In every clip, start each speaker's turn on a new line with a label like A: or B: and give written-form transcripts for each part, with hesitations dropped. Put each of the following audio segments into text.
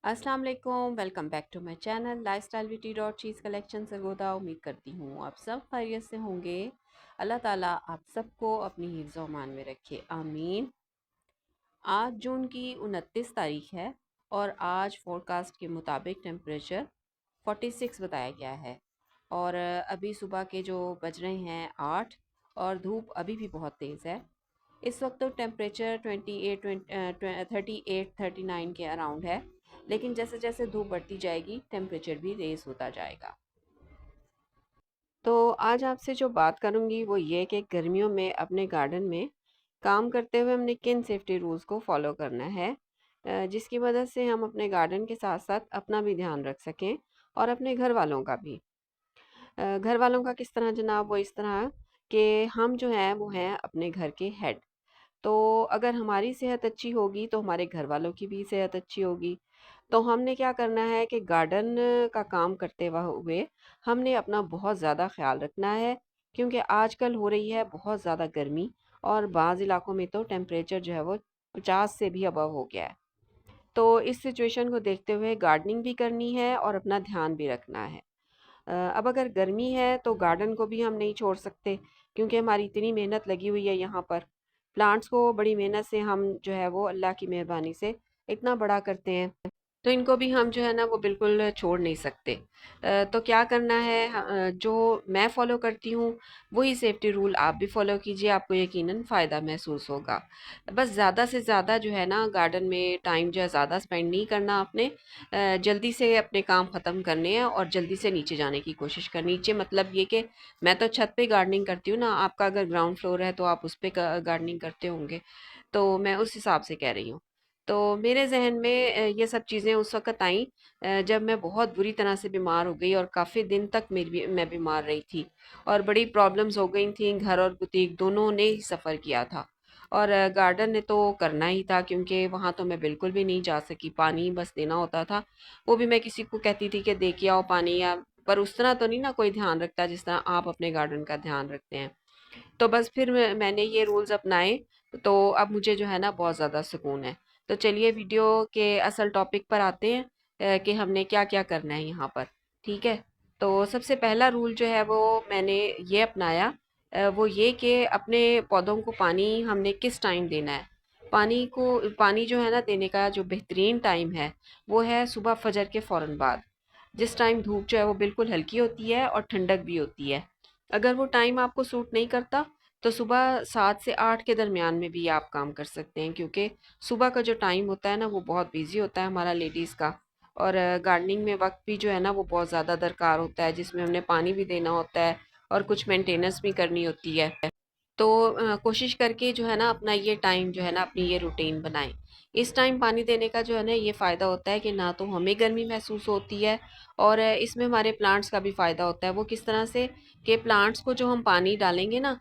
A: अस्सलाम वालेकुम, welcome back to my channel lifestyle beauty dot cheese collection Sargodha. उम्मीद करती हूँ आप सब खैरियत से होंगे। अल्लाह ताला आप सबको अपनी हिफ्ज़ व अमान में रखे, आमीन। आज जून की 29 तारीख है और आज फोरकास्ट के मुताबिक टेम्परेचर 46 बताया गया है। और अभी सुबह के जो बज रहे हैं 8 और धूप अभी भी बहुत तेज़ है। इस वक्त तो टेम्परेचर 38 39 के अराउंड है, लेकिन जैसे जैसे धूप बढ़ती जाएगी टेम्परेचर भी रेज होता जाएगा। तो आज आपसे जो बात करूंगी वो ये कि गर्मियों में अपने गार्डन में काम करते हुए हमने किन सेफ्टी रूल्स को फॉलो करना है, जिसकी मदद से हम अपने गार्डन के साथ साथ अपना भी ध्यान रख सकें और अपने घर वालों का भी। घर वालों का किस तरह जनाब? वो इस तरह कि हम जो हैं वो हैं अपने घर के हेड। तो अगर हमारी सेहत अच्छी होगी तो हमारे घर वालों की भी सेहत अच्छी होगी। तो हमने क्या करना है कि गार्डन का काम करते हुए हमने अपना बहुत ज़्यादा ख्याल रखना है, क्योंकि आजकल हो रही है बहुत ज़्यादा गर्मी और बाज़ इलाकों में तो टेम्परेचर जो है वो 50 से भी अबव हो गया है। तो इस सिचुएशन को देखते हुए गार्डनिंग भी करनी है और अपना ध्यान भी रखना है। अब अगर गर्मी है तो गार्डन को भी हम नहीं छोड़ सकते, क्योंकि हमारी इतनी मेहनत लगी हुई है यहाँ पर। प्लांट्स को बड़ी मेहनत से हम जो है वो अल्लाह की मेहरबानी से इतना बड़ा करते हैं, तो इनको भी हम जो है ना वो बिल्कुल छोड़ नहीं सकते। तो क्या करना है, जो मैं फ़ॉलो करती हूँ वही सेफ्टी रूल आप भी फ़ॉलो कीजिए, आपको यकीनन फ़ायदा महसूस होगा। बस ज़्यादा से ज़्यादा जो है ना गार्डन में टाइम जो है ज़्यादा स्पेंड नहीं करना आपने। जल्दी से अपने काम ख़त्म करने हैं और जल्दी से नीचे जाने की कोशिश करनी। नीचे मतलब ये कि मैं तो छत पे गार्डनिंग करती हूँ ना, आपका अगर ग्राउंड फ्लोर है तो आप उस पे गार्डनिंग करते होंगे, तो मैं उस हिसाब से कह रही हूँ। तो मेरे ज़हन में ये सब चीज़ें उस वक़्त आईं जब मैं बहुत बुरी तरह से बीमार हो गई और काफ़ी दिन तक मैं बीमार रही थी और बड़ी प्रॉब्लम्स हो गई थी। घर और बुटीक दोनों ने ही सफ़र किया था और गार्डन ने तो करना ही था, क्योंकि वहाँ तो मैं बिल्कुल भी नहीं जा सकी। पानी बस देना होता था, वो भी मैं किसी को कहती थी कि दे के आओ पानी, या पर उस तरह तो नहीं ना कोई ध्यान रखता जिस तरह आप अपने गार्डन का ध्यान रखते हैं। तो बस फिर मैंने ये रूल्स अपनाए, तो अब मुझे जो है ना बहुत ज़्यादा सुकून है। तो चलिए वीडियो के असल टॉपिक पर आते हैं, कि हमने क्या क्या करना है यहाँ पर। ठीक है, तो सबसे पहला रूल जो है वो मैंने ये अपनाया, वो ये कि अपने पौधों को पानी हमने किस टाइम देना है। पानी जो है ना देने का जो बेहतरीन टाइम है वो है सुबह फजर के फ़ौरन बाद, जिस टाइम धूप जो है वो बिल्कुल हल्की होती है और ठंडक भी होती है। अगर वो टाइम आपको सूट नहीं करता तो सुबह 7 से 8 के दरमियान में भी आप काम कर सकते हैं, क्योंकि सुबह का जो टाइम होता है ना वो बहुत बिजी होता है हमारा लेडीज़ का। और गार्डनिंग में वक्त भी जो है ना वो बहुत ज़्यादा दरकार होता है, जिसमें हमने पानी भी देना होता है और कुछ मेंटेनेंस भी करनी होती है। तो कोशिश करके जो है ना अपना ये टाइम जो है ना अपनी ये रूटीन बनाएं। इस टाइम पानी देने का जो है ना ये फ़ायदा होता है कि ना तो हमें गर्मी महसूस होती है और इसमें हमारे प्लांट्स का भी फ़ायदा होता है। वो किस तरह से कि प्लांट्स को जो हम पानी डालेंगे ना,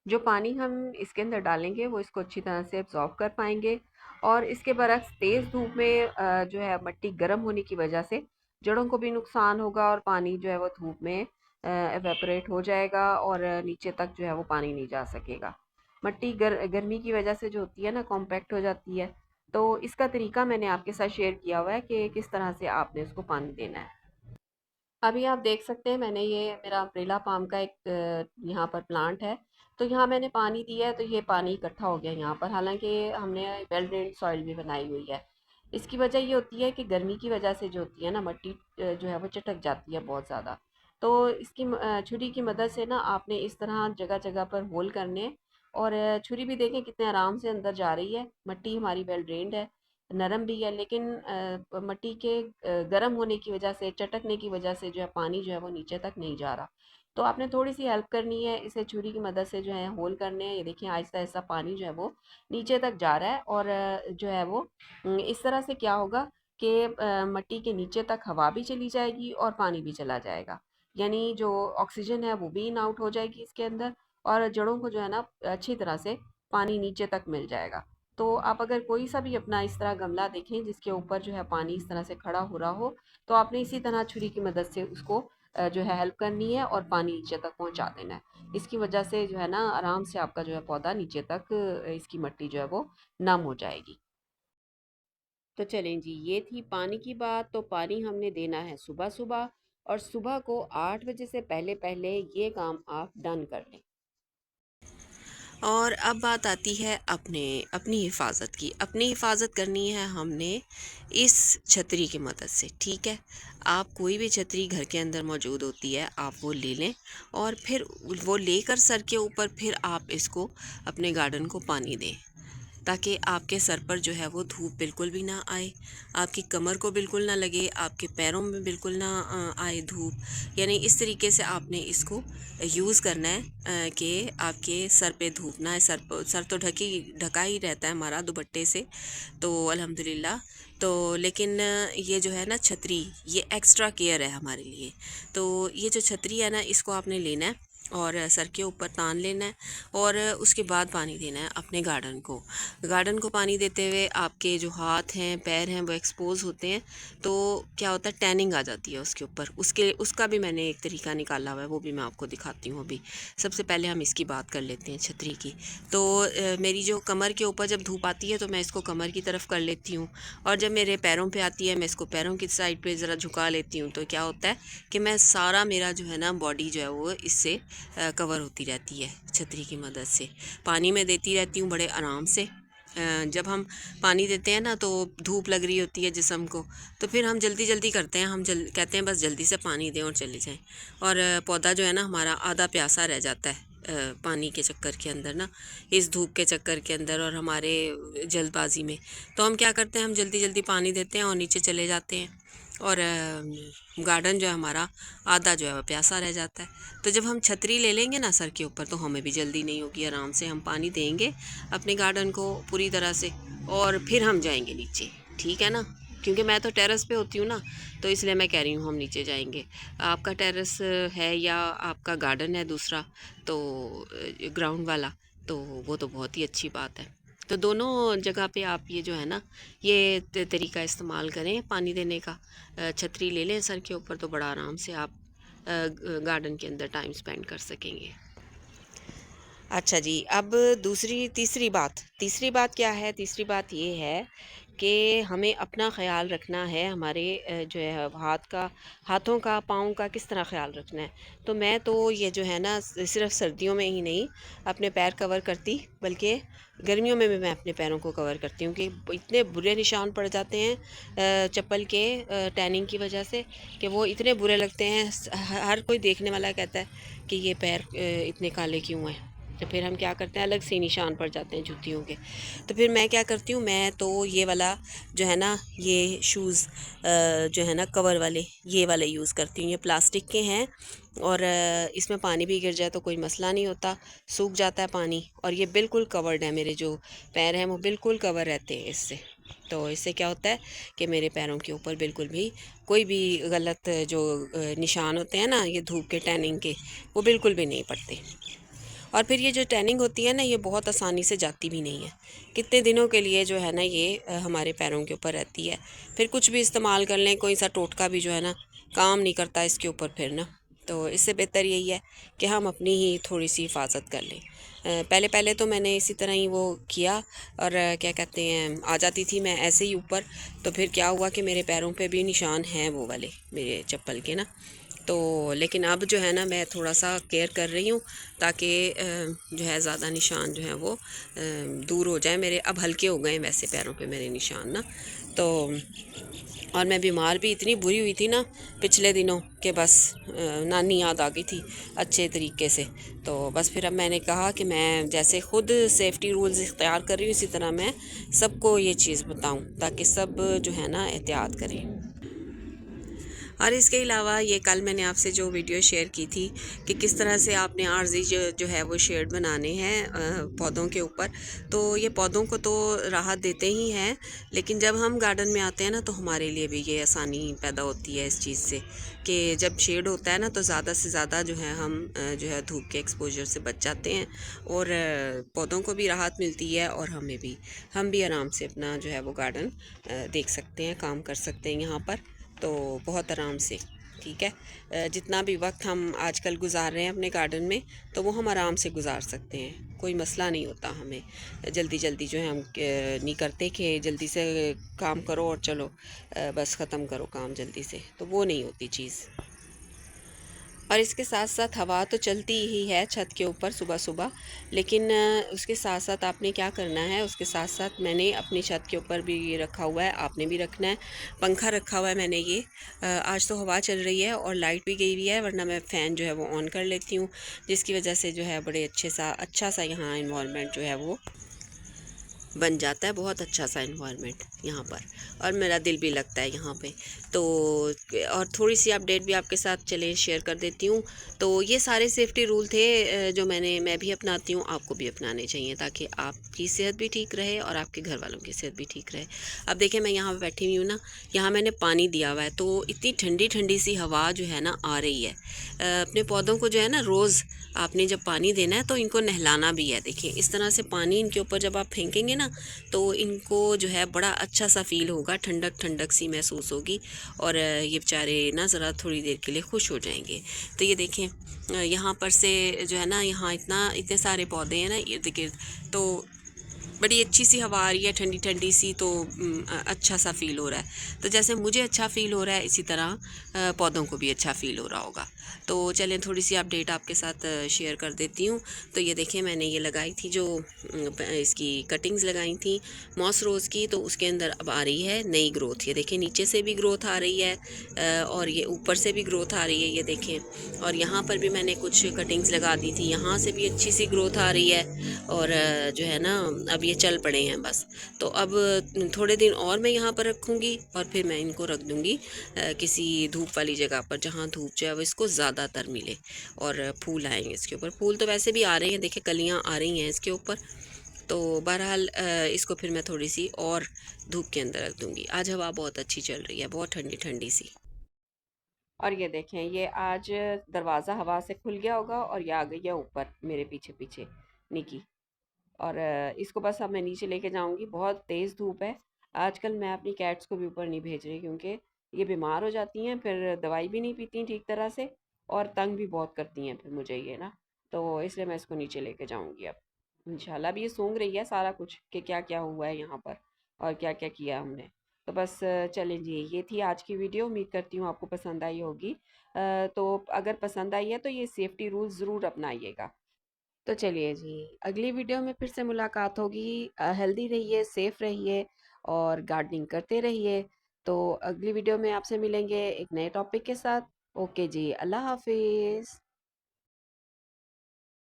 A: जो पानी हम इसके अंदर डालेंगे वो इसको अच्छी तरह से एब्जॉर्ब कर पाएंगे। और इसके बरक्स तेज़ धूप में जो है मिट्टी गर्म होने की वजह से जड़ों को भी नुकसान होगा और पानी जो है वो धूप में एवेपोरेट हो जाएगा और नीचे तक जो है वो पानी नहीं जा सकेगा। मिट्टी गर्मी की वजह से जो होती है ना कॉम्पैक्ट हो जाती है। तो इसका तरीका मैंने आपके साथ शेयर किया हुआ है कि किस तरह से आपने उसको पानी देना है। अभी आप देख सकते हैं मैंने ये मेरा अम्ब्रेला पाम का एक यहाँ पर प्लांट है। तो यहाँ मैंने पानी दिया है तो ये पानी इकट्ठा हो गया यहाँ पर, हालांकि हमने वेल ड्रेन्ड सॉइल भी बनाई हुई है। इसकी वजह ये होती है कि गर्मी की वजह से जो होती है ना मिट्टी जो है वो चटक जाती है बहुत ज़्यादा। तो इसकी छुरी की मदद से ना आपने इस तरह जगह जगह पर होल करने हैं और छुरी भी देखें कितने आराम से अंदर जा रही है। मिट्टी हमारी वेल ड्रेन्ड है, नरम भी है, लेकिन मिट्टी के गर्म होने की वजह से चटकने की वजह से जो है पानी जो है वो नीचे तक नहीं जा रहा। तो आपने थोड़ी सी हेल्प करनी है, इसे छुरी की मदद से जो है होल करने हैं। ये देखिए आहिस्ता आहिस्ता पानी जो है वो नीचे तक जा रहा है और जो है वो इस तरह से क्या होगा कि मिट्टी के नीचे तक हवा भी चली जाएगी और पानी भी चला जाएगा, यानी जो ऑक्सीजन है वो भी इन आउट हो जाएगी इसके अंदर और जड़ों को जो है ना अच्छी तरह से पानी नीचे तक मिल जाएगा। तो आप अगर कोई सा भी अपना इस तरह गमला देखें जिसके ऊपर जो है पानी इस तरह से खड़ा हो रहा हो, तो आपने इसी तरह छुरी की मदद से उसको जो है हेल्प करनी है और पानी नीचे तक पहुंचा देना है। इसकी वजह से जो है ना आराम से आपका जो है पौधा नीचे तक इसकी मिट्टी जो है वो नम हो जाएगी। तो चलें जी, ये थी पानी की बात। तो पानी हमने देना है सुबह सुबह, और सुबह को 8 बजे से पहले पहले ये काम आप डन कर लें। और अब बात आती है अपनी हिफाजत की। अपनी हिफाजत करनी है हमने इस छतरी की मदद से, ठीक है। आप कोई भी छतरी घर के अंदर मौजूद होती है, आप वो ले लें, और फिर वो लेकर सर के ऊपर फिर आप इसको अपने गार्डन को पानी दें, ताकि आपके सर पर जो है वो धूप बिल्कुल भी ना आए, आपकी कमर को बिल्कुल ना लगे, आपके पैरों में बिल्कुल ना आए धूप। यानी इस तरीके से आपने इसको यूज़ करना है कि आपके सर पे धूप ना आए। सर तो ढका ही रहता है हमारा दुपट्टे से, तो अल्हम्दुलिल्लाह। तो लेकिन ये जो है ना छतरी, ये एक्स्ट्रा केयर है हमारे लिए। तो ये जो छतरी है ना, इसको आपने लेना है और सर के ऊपर तान लेना है, और उसके बाद पानी देना है अपने गार्डन को पानी देते हुए आपके जो हाथ हैं पैर हैं वो एक्सपोज होते हैं, तो क्या होता है, टैनिंग आ जाती है उसके ऊपर। उसका भी मैंने एक तरीका निकाला हुआ है, वो भी मैं आपको दिखाती हूँ अभी। सबसे पहले हम इसकी बात कर लेते हैं छतरी की। तो मेरी जो कमर के ऊपर जब धूप आती है तो मैं इसको कमर की तरफ कर लेती हूँ, और जब मेरे पैरों पे आती है मैं इसको पैरों की साइड पे ज़रा झुका लेती हूँ। तो क्या होता है कि मैं सारा मेरा जो है ना बॉडी जो है वो इससे कवर होती रहती है छतरी की मदद से। पानी में देती रहती हूँ बड़े आराम से। जब हम पानी देते हैं ना तो धूप लग रही होती है जिस्म को, तो फिर हम जल्दी जल्दी करते हैं, कहते हैं बस जल्दी से पानी दें और चले जाएं, और पौधा जो है ना हमारा आधा प्यासा रह जाता है पानी के चक्कर के अंदर ना, इस धूप के चक्कर के अंदर और हमारे जल्दबाजी में। तो हम क्या करते हैं, हम जल्दी जल्दी पानी देते हैं और नीचे चले जाते हैं, और गार्डन जो है हमारा आधा जो है वो प्यासा रह जाता है। तो जब हम छतरी ले लेंगे ना सर के ऊपर, तो हमें भी जल्दी नहीं होगी, आराम से हम पानी देंगे अपने गार्डन को पूरी तरह से, और फिर हम जाएंगे नीचे, ठीक है ना। क्योंकि मैं तो टेरेस पे होती हूँ ना, तो इसलिए मैं कह रही हूँ हम नीचे जाएंगे। आपका टेरेस है या आपका गार्डन है दूसरा, तो ग्राउंड वाला, तो वो तो बहुत ही अच्छी बात है। तो दोनों जगह पे आप ये जो है ना, ये तरीका इस्तेमाल करें पानी देने का। छतरी ले लें सर के ऊपर, तो बड़ा आराम से आप गार्डन के अंदर टाइम स्पेंड कर सकेंगे। अच्छा जी, अब तीसरी बात क्या है? तीसरी बात ये है कि हमें अपना ख़्याल रखना है, हमारे जो है हाथों का, पाँव का किस तरह ख़्याल रखना है। तो मैं तो ये जो है ना सिर्फ़ सर्दियों में ही नहीं अपने पैर कवर करती, बल्कि गर्मियों में भी मैं अपने पैरों को कवर करती हूँ, कि इतने बुरे निशान पड़ जाते हैं चप्पल के टैनिंग की वजह से, कि वो इतने बुरे लगते हैं। हर कोई देखने वाला कहता है कि ये पैर इतने काले क्यों हैं। तो फिर हम क्या करते हैं, अलग से निशान पड़ जाते हैं जूतियों के। तो फिर मैं क्या करती हूँ, मैं तो ये वाला जो है ना, ये शूज़ जो है ना कवर वाले, ये वाले यूज़ करती हूँ। ये प्लास्टिक के हैं, और इसमें पानी भी गिर जाए तो कोई मसला नहीं होता, सूख जाता है पानी, और ये बिल्कुल कवर्ड है। मेरे जो पैर हैं वो बिल्कुल कवर रहते हैं इससे। तो इससे क्या होता है कि मेरे पैरों के ऊपर बिल्कुल भी कोई भी गलत जो निशान होते हैं ना, ये धूप के टैनिंग के, वो बिल्कुल भी नहीं पड़ते। और फिर ये जो टैनिंग होती है ना, ये बहुत आसानी से जाती भी नहीं है। कितने दिनों के लिए जो है ना ये हमारे पैरों के ऊपर रहती है। फिर कुछ भी इस्तेमाल कर लें, कोई सा टोटका भी जो है ना काम नहीं करता इसके ऊपर फिर ना। तो इससे बेहतर यही है कि हम अपनी ही थोड़ी सी हिफाजत कर लें। पहले पहले तो मैंने इसी तरह ही वो किया, और क्या कहते हैं, आ जाती थी मैं ऐसे ही ऊपर। तो फिर क्या हुआ कि मेरे पैरों पे भी निशान हैं वो वाले मेरे चप्पल के ना। तो लेकिन अब जो है ना मैं थोड़ा सा केयर कर रही हूँ, ताकि जो है ज़्यादा निशान जो है वो दूर हो जाए मेरे। अब हल्के हो गए हैं वैसे पैरों पे मेरे निशान ना। तो और मैं बीमार भी इतनी बुरी हुई थी ना पिछले दिनों, कि बस नानी याद आ गई थी अच्छे तरीके से। तो बस फिर अब मैंने कहा कि मैं जैसे ख़ुद सेफ्टी रूल्स इख्तियार कर रही हूँ, इसी तरह मैं सबको ये चीज़ बताऊँ, ताकि सब जो है ना एहतियात करें। और इसके अलावा ये कल मैंने आपसे जो वीडियो शेयर की थी कि किस तरह से आपने आर्जी जो है वो शेड बनाने हैं पौधों के ऊपर। तो ये पौधों को तो राहत देते ही हैं, लेकिन जब हम गार्डन में आते हैं ना, तो हमारे लिए भी ये आसानी पैदा होती है इस चीज़ से, कि जब शेड होता है ना तो ज़्यादा से ज़्यादा जो है हम जो है धूप के एक्सपोजर से बच जाते हैं, और पौधों को भी राहत मिलती है, और हम भी आराम से अपना जो है वो गार्डन देख सकते हैं, काम कर सकते हैं यहाँ पर, तो बहुत आराम से। ठीक है। जितना भी वक्त हम आजकल गुजार रहे हैं अपने गार्डन में, तो वो हम आराम से गुजार सकते हैं, कोई मसला नहीं होता हमें। जल्दी जल्दी जो है हम नहीं करते कि जल्दी से काम करो और चलो बस ख़त्म करो काम जल्दी से, तो वो नहीं होती चीज़। और इसके साथ साथ हवा तो चलती ही है छत के ऊपर सुबह सुबह, लेकिन उसके साथ साथ आपने क्या करना है, उसके साथ साथ मैंने अपनी छत के ऊपर भी ये रखा हुआ है, आपने भी रखना है। पंखा रखा हुआ है मैंने ये। आज तो हवा चल रही है और लाइट भी गई हुई है, वरना मैं फ़ैन जो है वो ऑन कर लेती हूँ, जिसकी वजह से जो है बड़े अच्छा सा यहाँ इन्वायरमेंट जो है वो बन जाता है। बहुत अच्छा सा इन्वायरमेंट यहाँ पर, और मेरा दिल भी लगता है यहाँ पे। तो और थोड़ी सी अपडेट भी आपके साथ चले शेयर कर देती हूँ। तो ये सारे सेफ्टी रूल थे जो मैं भी अपनाती हूँ, आपको भी अपनाने चाहिए, ताकि आपकी सेहत भी ठीक रहे और आपके घर वालों की सेहत भी ठीक रहे। अब देखिए मैं यहाँ पे बैठी हुई हूँ ना, यहाँ मैंने पानी दिया हुआ है, तो इतनी ठंडी ठंडी सी हवा जो है ना आ रही है। अपने पौधों को जो है ना, रोज़ आपने जब पानी देना है तो इनको नहलाना भी है। देखिए इस तरह से पानी इनके ऊपर जब आप फेंकेंगे ना, तो इनको जो है बड़ा अच्छा सा फील होगा, ठंडक ठंडक सी महसूस होगी, और ये बेचारे ना ज़रा थोड़ी देर के लिए खुश हो जाएंगे। तो ये देखें यहाँ पर से जो है ना, यहाँ इतने सारे पौधे हैं ना इर्द गिर्द, तो बड़ी अच्छी सी हवा आ रही है, ठंडी ठंडी सी। तो अच्छा सा फ़ील हो रहा है। तो जैसे मुझे अच्छा फ़ील हो रहा है, इसी तरह पौधों को भी अच्छा फ़ील हो रहा होगा। तो चलें थोड़ी सी अपडेट आपके साथ शेयर कर देती हूँ। तो ये देखें मैंने ये लगाई थी जो इसकी कटिंग्स लगाई थी मॉस रोज़ की, तो उसके अंदर अब आ रही है नई ग्रोथ। ये देखें नीचे से भी ग्रोथ आ रही है और ये ऊपर से भी ग्रोथ आ रही है, ये देखें। और यहाँ पर भी मैंने कुछ कटिंग्स लगा दी थी, यहाँ से भी अच्छी सी ग्रोथ आ रही है। और जो है ना, अब ये चल पड़े हैं बस। तो अब थोड़े दिन और मैं यहाँ पर रखूँगी और फिर मैं इनको रख दूँगी किसी धूप वाली जगह पर, जहाँ धूप जो है वो इसको ज़्यादातर मिले, और फूल आएंगे इसके ऊपर। फूल तो वैसे भी आ रहे हैं, देखिए कलियाँ आ रही हैं इसके ऊपर। तो बहरहाल इसको फिर मैं थोड़ी सी और धूप के अंदर रख दूँगी। आज हवा बहुत अच्छी चल रही है, बहुत ठंडी ठंडी सी। और ये देखें, ये आज दरवाज़ा हवा से खुल गया होगा और ये आ गई है ऊपर मेरे पीछे पीछे निकी। और इसको बस अब मैं नीचे लेके जाऊंगी। बहुत तेज़ धूप है आजकल। मैं अपनी कैट्स को भी ऊपर नहीं भेज रही, क्योंकि ये बीमार हो जाती हैं, फिर दवाई भी नहीं पीती ठीक तरह से, और तंग भी बहुत करती हैं फिर मुझे ये ना। तो इसलिए मैं इसको नीचे लेके जाऊंगी अब इंशाल्लाह। अभी ये सूंघ रही है सारा कुछ कि क्या क्या हुआ है यहाँ पर और क्या क्या किया हमने। तो बस चलें जी, ये थी आज की वीडियो। उम्मीद करती हूँ आपको पसंद आई होगी। तो अगर पसंद आई है तो ये सेफ्टी रूल ज़रूर अपनाइएगा। तो चलिए जी, अगली वीडियो में फिर से मुलाकात होगी। हेल्दी रहिए, सेफ रहिए और गार्डनिंग करते रहिए। तो अगली वीडियो में आपसे मिलेंगे एक नए टॉपिक के साथ। ओके जी, अल्लाह हाफिज़।